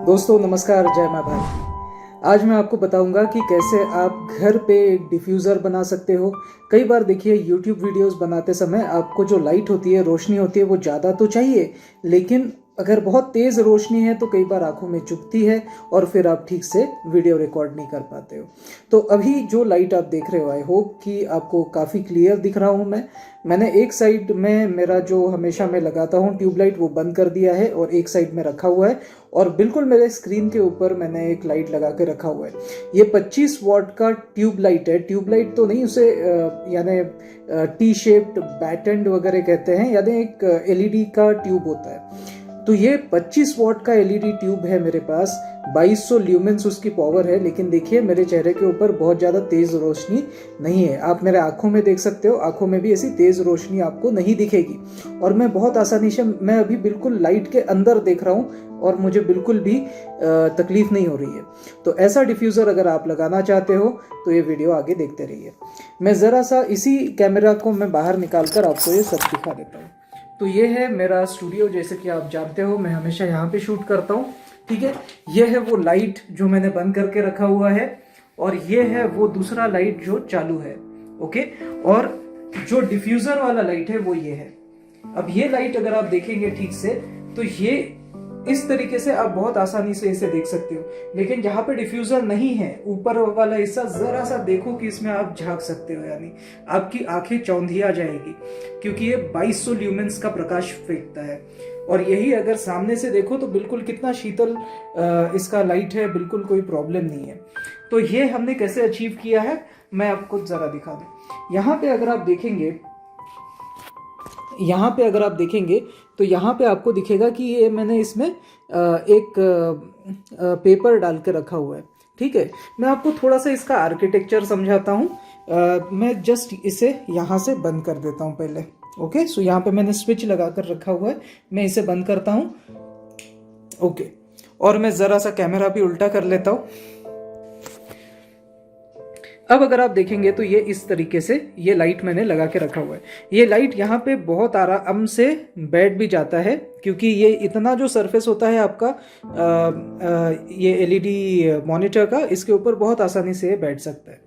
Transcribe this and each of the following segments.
दोस्तों नमस्कार, जय माँ भाई। आज मैं आपको बताऊंगा कि कैसे आप घर पे एक डिफ्यूज़र बना सकते हो। कई बार देखिए यूट्यूब वीडियोस बनाते समय आपको जो लाइट होती है, रोशनी होती है, वो ज़्यादा तो चाहिए, लेकिन अगर बहुत तेज़ रोशनी है तो कई बार आंखों में चुभती है और फिर आप ठीक से वीडियो रिकॉर्ड नहीं कर पाते हो। तो अभी जो लाइट आप देख रहे हो, आई होप कि आपको काफ़ी क्लियर दिख रहा हूँ। मैंने एक साइड में मेरा जो हमेशा मैं लगाता हूँ ट्यूबलाइट वो बंद कर दिया है और एक साइड में रखा हुआ है, और बिल्कुल मेरे स्क्रीन के ऊपर मैंने एक लाइट लगा के रखा हुआ है। ये 25 वॉट का ट्यूबलाइट है। ट्यूबलाइट तो नहीं, उसे यानी टी शेप्ड बैटेंड वगैरह कहते हैं, यानी एक एलईडी का ट्यूब होता है। तो ये 25 वॉट का एलईडी ट्यूब है मेरे पास। 2200 ल्यूमेंस उसकी पावर है, लेकिन देखिए मेरे चेहरे के ऊपर बहुत ज़्यादा तेज़ रोशनी नहीं है। आप मेरे आंखों में देख सकते हो, आंखों में भी ऐसी तेज़ रोशनी आपको नहीं दिखेगी। और मैं बहुत आसानी से, मैं अभी बिल्कुल लाइट के अंदर देख रहा हूँ और मुझे बिल्कुल भी तकलीफ नहीं हो रही है। तो ऐसा डिफ्यूज़र अगर आप लगाना चाहते हो तो ये वीडियो आगे देखते रहिए। मैं ज़रा सा इसी कैमरा को मैं बाहर निकाल कर आपको ये सब दिखा देता हूँ। तो ये है मेरा स्टूडियो, जैसे कि आप जानते हो मैं हमेशा यहाँ पे शूट करता हूँ। ठीक है, ये है वो लाइट जो मैंने बंद करके रखा हुआ है, और ये है वो दूसरा लाइट जो चालू है। ओके, और जो डिफ्यूज़र वाला लाइट है वो ये है। अब ये लाइट अगर आप देखेंगे ठीक से तो ये इस तरीके से आप बहुत आसानी से इसे देख सकते हो, लेकिन जहां पे डिफ्यूजर नहीं है, ऊपर वाला हिस्सा जरा सा देखो कि इसमें आप झांक सकते हो, यानी आपकी आंखें चौंधिया जाएगी, क्योंकि ये 2200 ल्यूमेंस का प्रकाश फेंकता है। और यही अगर सामने से देखो तो बिल्कुल कितना शीतल इसका लाइट है, बिल्कुल कोई प्रॉब्लम नहीं है। तो ये हमने कैसे अचीव किया है मैं आपको जरा दिखा दूं। यहाँ पे अगर आप देखेंगे तो यहाँ पे आपको दिखेगा कि ये मैंने इसमें एक पेपर डाल के रखा हुआ है। ठीक है, मैं आपको थोड़ा सा इसका आर्किटेक्चर समझाता हूँ। मैं जस्ट इसे यहाँ से बंद कर देता हूँ पहले। ओके, सो यहाँ पे मैंने स्विच लगा कर रखा हुआ है, मैं इसे बंद करता हूँ। ओके, और मैं ज़रा सा कैमरा भी उल्टा कर लेता हूँ। अब अगर आप देखेंगे तो ये इस तरीके से ये लाइट मैंने लगा के रखा हुआ है। ये लाइट यहाँ पे बहुत आराम से बैठ भी जाता है, क्योंकि ये इतना जो सरफेस होता है आपका ये एलईडी मॉनिटर का, इसके ऊपर बहुत आसानी से ये बैठ सकता है।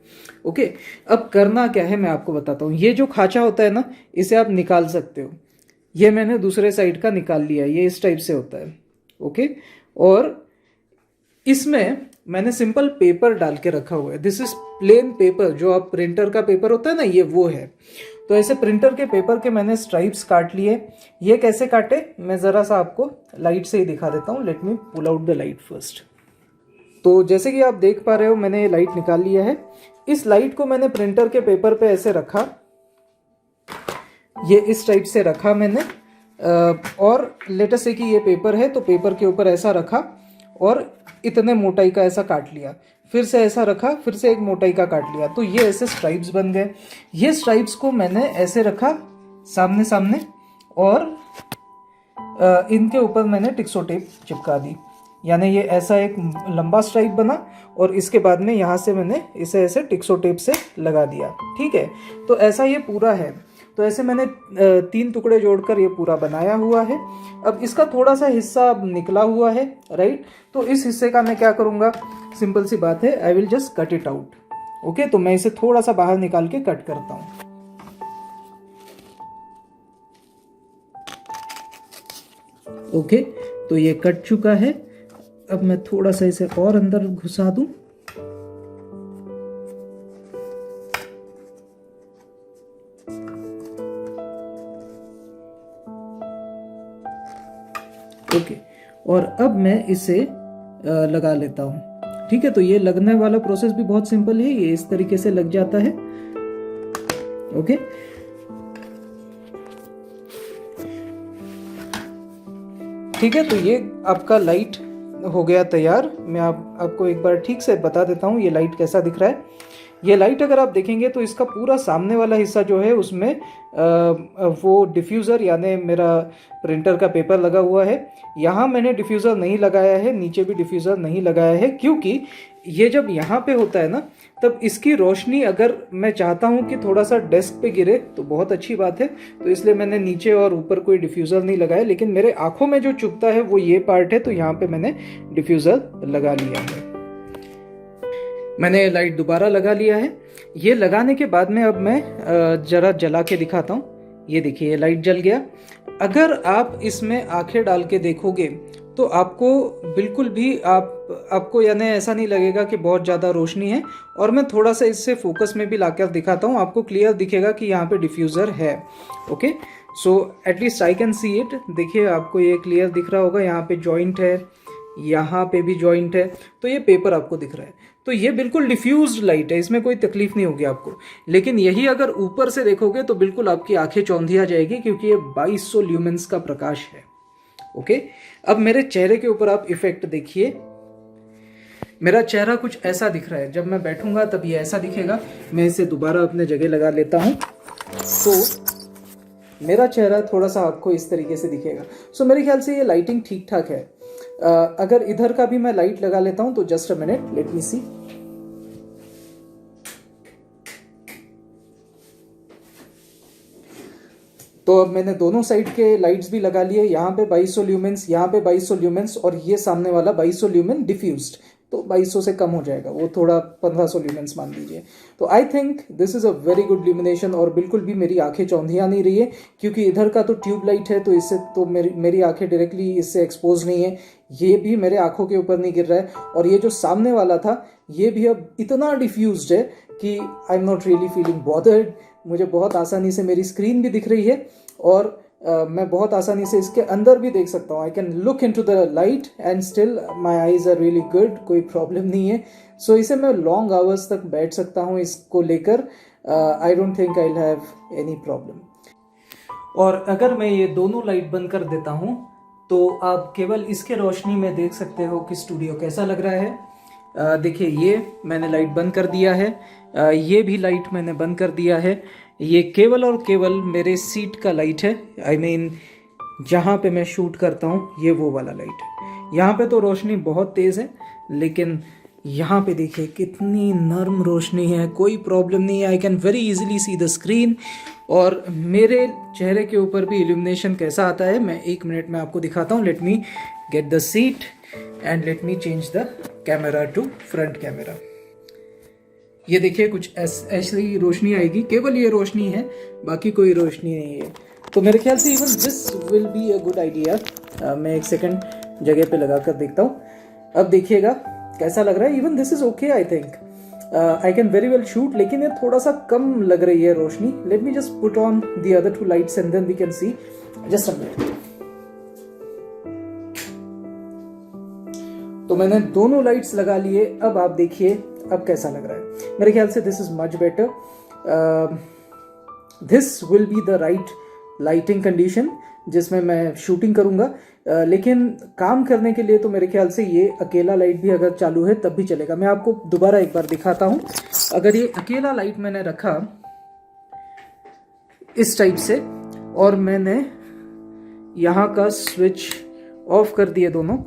ओके, अब करना क्या है मैं आपको बताता हूँ। ये जो खांचा होता है ना, इसे आप निकाल सकते हो। ये मैंने दूसरे साइड का निकाल लिया, ये इस टाइप से होता है। ओके, और इसमें मैंने सिंपल पेपर डाल के रखा हुआ है। दिस इज प्लेन पेपर, जो आप प्रिंटर का पेपर होता है ना, ये वो है। तो ऐसे प्रिंटर के पेपर के मैंने स्ट्राइप्स काट लिए। ये कैसे काटे मैं ज़रा सा आपको लाइट से ही दिखा देता हूँ। Let me pull out the light first. तो जैसे कि आप देख पा रहे हो, मैंने ये लाइट निकाल लिया है। इस लाइट को मैंने प्रिंटर के पेपर पे ऐसे रखा, ये इस टाइप से रखा मैंने। और लेट अस से कि ये पेपर है, तो पेपर के ऊपर ऐसा रखा और इतने मोटाई का ऐसा काट लिया, फिर से ऐसा रखा, फिर से एक मोटाई का काट लिया, तो ये ऐसे स्ट्राइप्स बन गए। ये स्ट्राइप्स को मैंने ऐसे रखा सामने सामने, और इनके ऊपर मैंने टिक्सो टेप चिपका दी, यानी ये ऐसा एक लंबा स्ट्राइप बना, और इसके बाद में यहाँ से मैंने इसे ऐसे टिक्सो टेप से लगा दिया। ठीक है, तो ऐसा ये पूरा है। तो ऐसे मैंने 3 टुकड़े जोड़कर ये पूरा बनाया हुआ है। अब इसका थोड़ा सा हिस्सा निकला हुआ है, राइट। तो इस हिस्से का मैं क्या करूँगा, सिंपल सी बात है, I will just cut it out. Okay, तो मैं इसे थोड़ा सा बाहर निकाल के कट करता हूँ। ओके, तो ये कट चुका है। अब मैं थोड़ा सा इसे और अंदर घुसा दूं। ओके, और अब मैं इसे लगा लेता हूँ। ठीक है, तो ये लगने वाला प्रोसेस भी बहुत सिंपल है, ये इस तरीके से लग जाता है। ओके, ठीक है, तो ये आपका लाइट हो गया तैयार। मैं आपको एक बार ठीक से बता देता हूँ ये लाइट कैसा दिख रहा है। ये लाइट अगर आप देखेंगे तो इसका पूरा सामने वाला हिस्सा जो है उसमें वो डिफ्यूज़र यानी मेरा प्रिंटर का पेपर लगा हुआ है। यहाँ मैंने डिफ्यूज़र नहीं लगाया है, नीचे भी डिफ्यूज़र नहीं लगाया है, क्योंकि ये जब यहाँ पे होता है ना, तब इसकी रोशनी अगर मैं चाहता हूँ कि थोड़ा सा डेस्क पे गिरे तो बहुत अच्छी बात है, तो इसलिए मैंने नीचे और ऊपर कोई डिफ्यूज़र नहीं लगाया। लेकिन मेरे आंखों में जो चुभता है वो ये पार्ट है, तो यहाँ पे मैंने डिफ्यूज़र लगा लिया है। मैंने लाइट दोबारा लगा लिया है। ये लगाने के बाद में अब मैं जरा जला के दिखाता हूँ। ये देखिए, ये लाइट जल गया। अगर आप इसमें आंखें डाल के देखोगे तो आपको बिल्कुल भी आपको यानी ऐसा नहीं लगेगा कि बहुत ज़्यादा रोशनी है। और मैं थोड़ा सा इससे फोकस में भी लाकर दिखाता हूँ, आपको क्लियर दिखेगा कि यहाँ पे डिफ्यूज़र है। Okay, so at least I can see it. देखिए, आपको ये क्लियर दिख रहा होगा, यहाँ पे जॉइंट है, यहाँ पे भी जॉइंट है, तो ये पेपर आपको दिख रहा है। तो ये बिल्कुल डिफ्यूज्ड लाइट है, इसमें कोई तकलीफ नहीं होगी आपको। लेकिन यही अगर ऊपर से देखोगे तो बिल्कुल आपकी आंखें चौंधिया जाएगी, क्योंकि ये 2200 ल्यूमेंस का प्रकाश है। ओके, अब मेरे चेहरे के ऊपर आप इफेक्ट देखिए। मेरा चेहरा कुछ ऐसा दिख रहा है। जब मैं बैठूंगा तब ये ऐसा दिखेगा। मैं इसे दोबारा अपने जगह लगा लेता हूं, तो मेरा चेहरा थोड़ा सा आपको इस तरीके से दिखेगा। सो मेरे ख्याल से ये लाइटिंग ठीक ठाक है। अगर इधर का भी मैं लाइट लगा लेता हूं तो just a minute, let me see. तो अब मैंने दोनों साइड के लाइट्स भी लगा लिए। यहाँ पे 2200 ल्यूमेंस, यहाँ पे 2200 ल्यूमेंस, और ये सामने वाला 2200 ल्यूमेन डिफ्यूज्ड, तो 2200 से कम हो जाएगा, वो थोड़ा 1500 ल्यूमेंस मान लीजिए। तो I think this is a very good illumination, और बिल्कुल भी मेरी आंखें चौंधिया नहीं रही है, क्योंकि इधर का तो ट्यूब लाइट है, तो इससे तो मेरी आंखें डायरेक्टली इससे एक्सपोज नहीं है। ये भी मेरे आंखों के ऊपर नहीं गिर रहा है। और ये जो सामने वाला था, ये भी अब इतना डिफ्यूज्ड है कि I am not really feeling bothered. मुझे बहुत आसानी से मेरी स्क्रीन भी दिख रही है, और मैं बहुत आसानी से इसके अंदर भी देख सकता हूँ। I can look in to the light and still my eyes are really good, कोई प्रॉब्लम नहीं है। सो इसे मैं लॉन्ग आवर्स तक बैठ सकता हूँ इसको लेकर। I don't think I will have any problem. और अगर मैं ये दोनों लाइट बंद कर देता हूँ तो आप केवल इसके रोशनी में देख सकते हो कि स्टूडियो कैसा लग रहा है। देखिए, ये मैंने लाइट बंद कर दिया है, ये भी लाइट मैंने बंद कर दिया है। ये केवल और केवल मेरे सीट का लाइट है। आई मीन जहाँ पे मैं शूट करता हूँ ये वो वाला लाइट है। यहाँ पे तो रोशनी बहुत तेज़ है, लेकिन यहाँ पे देखिए कितनी नर्म रोशनी है, कोई प्रॉब्लम नहीं है। आई can very easily see the screen. और मेरे चेहरे के ऊपर भी इल्यूमिनेशन कैसा आता है, मैं 1 मिनट में आपको दिखाता हूँ। Let me get the seat and let me change the camera to front camera. ये देखिए, कुछ ऐसी रोशनी आएगी, केवल ये रोशनी है, बाकी कोई रोशनी नहीं है। तो मेरे ख्याल से even this will be a good idea. मैं 1 सेकंड जगह पे लगा कर देखता हूँ। अब देखिएगा कैसा लग रहा है। Even this is okay, I think I can very well shoot, लेकिन ये थोड़ा सा कम लग रही है रोशनी। Let me just put on the other 2 lights and then we can see. Just a minute. तो मैंने दोनों लाइट्स लगा लिए। अब आप देखिए अब कैसा लग रहा है। मेरे ख्याल से this is much better. This will be the right lighting condition जिसमें मैं शूटिंग करूंगा। लेकिन काम करने के लिए तो मेरे ख्याल से ये अकेला लाइट भी अगर चालू है तब भी चलेगा। मैं आपको दोबारा एक बार दिखाता हूं। अगर ये अकेला लाइट मैंने रखा इस टाइप से और मैंने यहाँ का स्विच ऑफ कर दिए दोनों,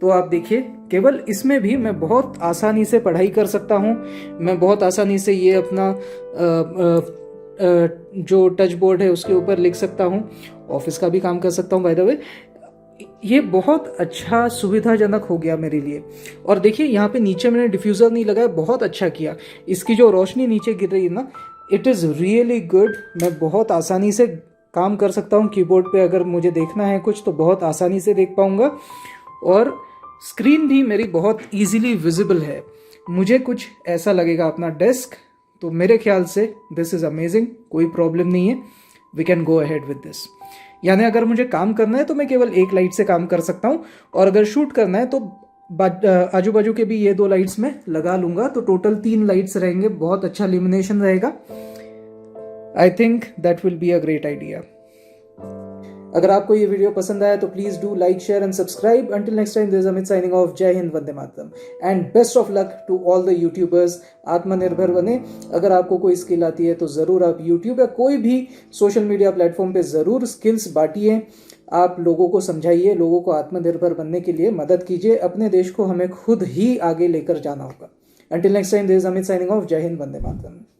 तो आप देखिए केवल इसमें भी मैं बहुत आसानी से पढ़ाई कर सकता हूँ। मैं बहुत आसानी से ये अपना जो टच बोर्ड है उसके ऊपर लिख सकता हूँ, ऑफिस का भी काम कर सकता हूँ। बाय द वे ये बहुत अच्छा सुविधाजनक हो गया मेरे लिए। और देखिए यहाँ पे नीचे मैंने डिफ्यूज़र नहीं लगाया, बहुत अच्छा किया। इसकी जो रोशनी नीचे गिर रही है ना, इट इज़ रियली गुड। मैं बहुत आसानी से काम कर सकता हूँ कीबोर्ड पे। अगर मुझे देखना है कुछ तो बहुत आसानी से देख पाऊँगा। और स्क्रीन भी मेरी बहुत इजीली विजिबल है। मुझे कुछ ऐसा लगेगा अपना डेस्क, तो मेरे ख्याल से दिस इज़ अमेजिंग, कोई प्रॉब्लम नहीं है। We can go ahead with this. यानी अगर मुझे काम करना है तो मैं केवल एक लाइट से काम कर सकता हूँ, और अगर शूट करना है तो आजू बाजू के भी ये 2 लाइट्स में लगा लूंगा, तो टोटल 3 लाइट्स रहेंगे। बहुत अच्छा इल्यूमिनेशन रहेगा। I think that will be a great idea. अगर आपको ये वीडियो पसंद आया तो please do like, share and subscribe. Until next time, this is Amit signing off. जय हिंद, वंदे मातरम and best of luck to all the YouTubers. आत्मनिर्भर बने। अगर आपको कोई स्किल आती है तो ज़रूर आप यूट्यूब या कोई भी सोशल मीडिया प्लेटफॉर्म पे ज़रूर स्किल्स बांटिए। आप लोगों को समझाइए, लोगों को आत्मनिर्भर बनने के लिए मदद कीजिए। अपने देश को हमें खुद ही आगे लेकर जाना होगा। Until next time, this is Amit signing off. जय हिंद, वंदे मातरम।